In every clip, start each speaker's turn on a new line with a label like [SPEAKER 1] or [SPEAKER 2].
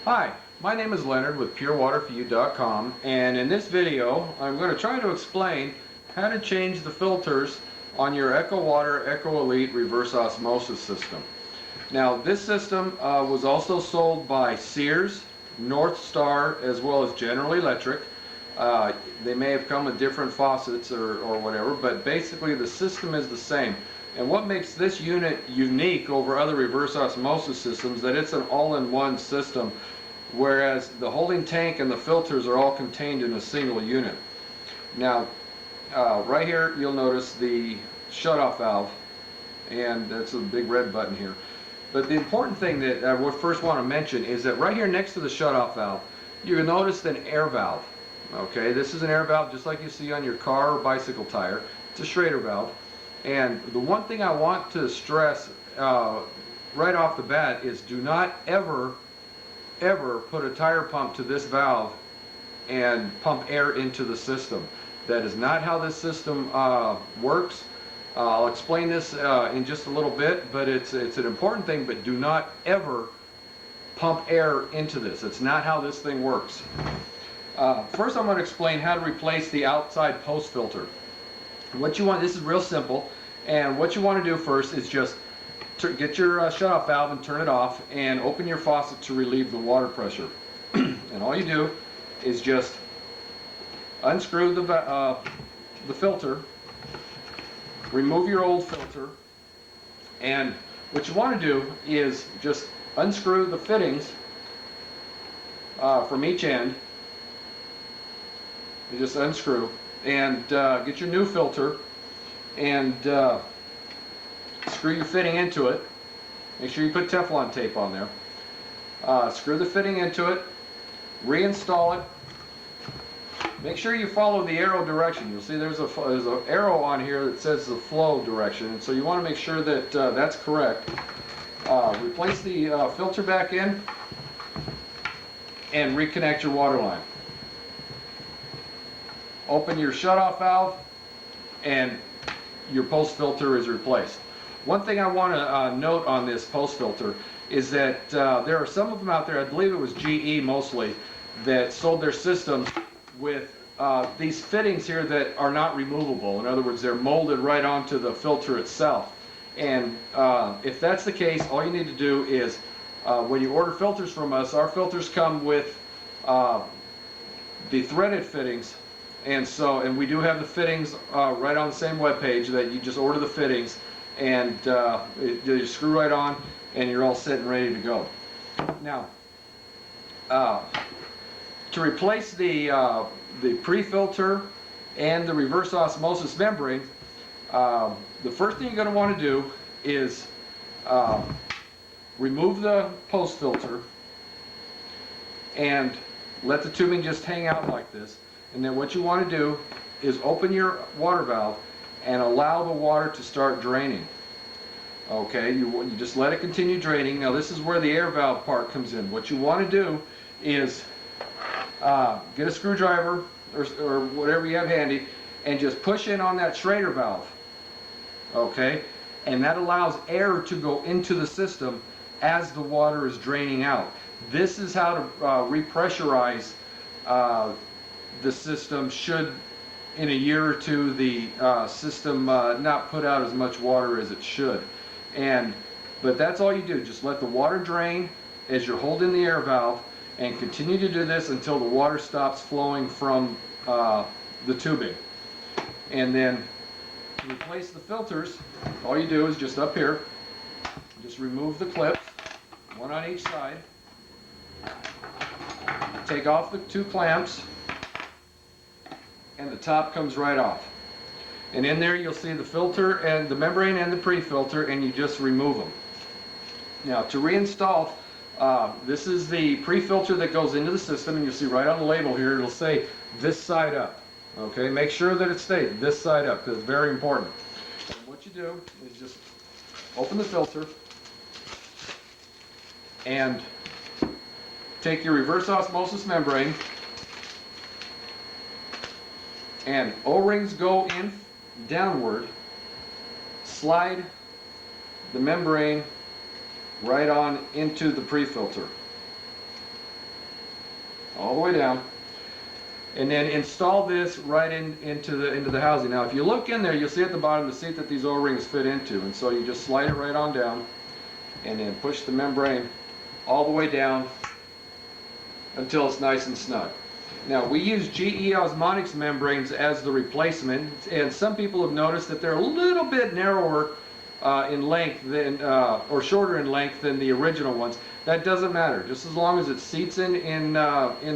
[SPEAKER 1] Hi, my name is Leonard with purewaterforyou.com, and in this video I'm going to try to explain how to change the filters on your EcoWater EcoElite reverse osmosis system. Now this system was also sold by Sears, NorthStar, as well as General Electric. They may have come with different faucets or whatever, but basically the system is the same. And what makes this unit unique over other reverse osmosis systems that it's an all-in-one system, whereas the holding tank and the filters are all contained in a single unit. Now, right here you'll notice the shutoff valve, and that's a big red button here. But the important thing that I would first want to mention is that right here next to the shutoff valve, you'll notice an air valve. Okay, this is an air valve just like you see on your car or bicycle tire. It's a Schrader valve. And the one thing I want to stress right off the bat is do not ever put a tire pump to this valve and pump air into the system. That is not how this system works. I'll explain this in just a little bit, but it's an important thing, but do not ever pump air into this. It's not how this thing works. First I'm going to explain how to replace the outside post filter. What you want, this is real simple, and what you want to do first is just get your shutoff valve and turn it off and open your faucet to relieve the water pressure. And all you do is just unscrew the filter, remove your old filter, and what you want to do is just unscrew the fittings from each end. You just unscrew and get your new filter and screw your fitting into it. Make sure you put Teflon tape on there. Screw the fitting into it, reinstall it. Make sure you follow the arrow direction. You'll see there's an arrow on here that says the flow direction, and so you want to make sure that that's correct. Replace the filter back in and reconnect your water line. Open your shutoff valve and your post filter is replaced. One thing I want to note on this post filter is that there are some of them out there, I believe it was GE mostly, that sold their systems with these fittings here that are not removable. In other words, they're molded right onto the filter itself. And if that's the case, all you need to do is when you order filters from us, our filters come with the threaded fittings. And we do have the fittings right on the same web page that you just order the fittings and you screw right on and you're all set and ready to go. Now, to replace the pre-filter and the reverse osmosis membrane, the first thing you're going to want to do is remove the post filter and let the tubing just hang out like this. And then what you want to do is open your water valve and allow the water to start draining. Okay, you just let it continue draining. Now this is where the air valve part comes in. What you want to do is get a screwdriver or whatever you have handy and just push in on that Schrader valve. Okay, and that allows air to go into the system as the water is draining out. This is how to re-pressurize the system should in a year or two the system not put out as much water as it should. But that's all you do. Just let the water drain as you're holding the air valve and continue to do this until the water stops flowing from the tubing. And then to replace the filters, all you do is just up here, just remove the clips, one on each side, take off the two clamps, and the top comes right off. And in there you'll see the filter and the membrane and the pre-filter, and you just remove them. Now to reinstall, this is the pre-filter that goes into the system, and you'll see right on the label here it'll say this side up. Okay, make sure that it stays this side up because it's very important. And what you do is just open the filter and take your reverse osmosis membrane, and O-rings go in downward, slide the membrane right on into the pre-filter. all the way down, and then install this right into the housing. Now if you look in there, you'll see at the bottom the seat that these O-rings fit into, and so you just slide it right on down and then push the membrane all the way down until it's nice and snug. Now we use GE Osmotics membranes as the replacement, and some people have noticed that they're a little bit narrower in length than, or shorter in length than the original ones. That doesn't matter. Just as long as it seats in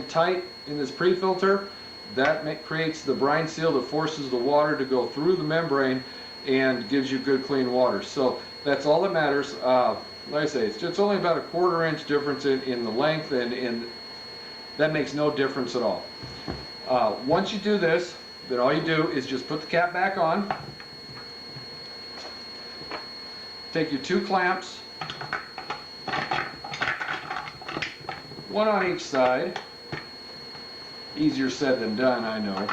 [SPEAKER 1] tight in this pre-filter, that creates the brine seal that forces the water to go through the membrane and gives you good clean water. So that's all that matters. Like I say, it's only about a 1/4 inch difference in the length, and that makes no difference at all. Once you do this, then all you do is just put the cap back on. Take your 2 clamps, one on each side. Easier said than done, I know.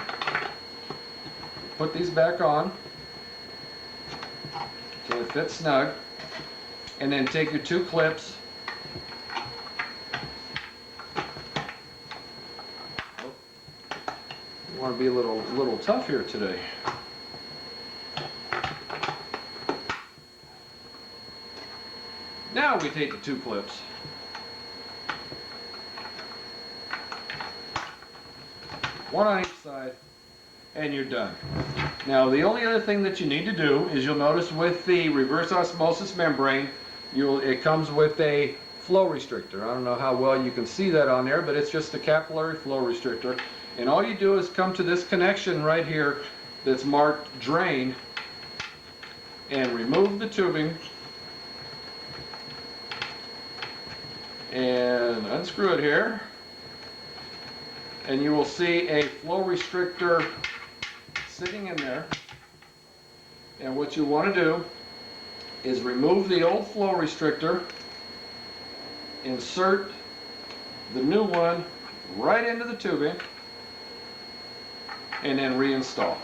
[SPEAKER 1] Put these back on until it fits snug, and then take your 2 clips, I want to be a little tough here today. Now we take the 2 clips, one on each side, and you're done. Now the only other thing that you need to do is, you'll notice with the reverse osmosis membrane, it comes with a flow restrictor. I don't know how well you can see that on there, but it's just a capillary flow restrictor. And all you do is come to this connection right here that's marked drain and remove the tubing and unscrew it here, and you will see a flow restrictor sitting in there. And what you want to do is remove the old flow restrictor, insert the new one right into the tubing, and then reinstall.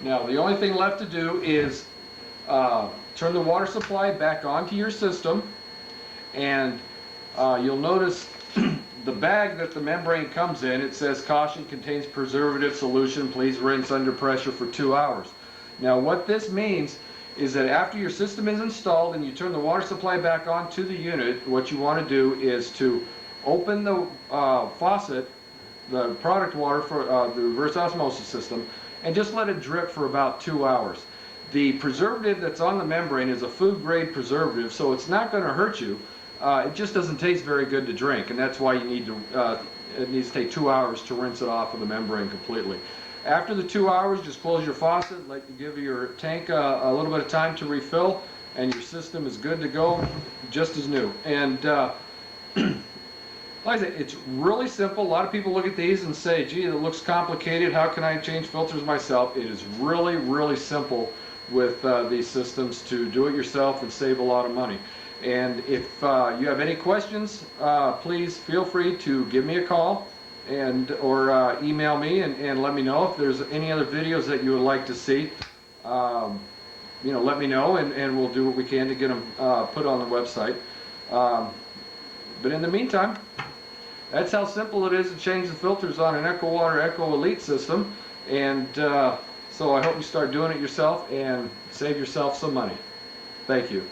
[SPEAKER 1] Now the only thing left to do is turn the water supply back onto your system, and you'll notice the bag that the membrane comes in, it says caution, contains preservative solution, please rinse under pressure for 2 hours. Now what this means is that after your system is installed and you turn the water supply back onto the unit, what you want to do is to open the faucet, the product water for the reverse osmosis system, and just let it drip for about 2 hours. The preservative that's on the membrane is a food grade preservative, so it's not going to hurt you. It just doesn't taste very good to drink, and that's why you need to, it needs to take 2 hours to rinse it off of the membrane completely. After the 2 hours, just close your faucet, give your tank a little bit of time to refill, and your system is good to go, just as new. And like I said, it's really simple. A lot of people look at these and say, gee, it looks complicated, how can I change filters myself? It is really, really simple with these systems to do it yourself and save a lot of money. And if you have any questions, please feel free to give me a call or email me and let me know. If there's any other videos that you would like to see, let me know, and we'll do what we can to get them put on the website. But in the meantime, that's how simple it is to change the filters on an EcoWater EcoElite system. And so I hope you start doing it yourself and save yourself some money. Thank you.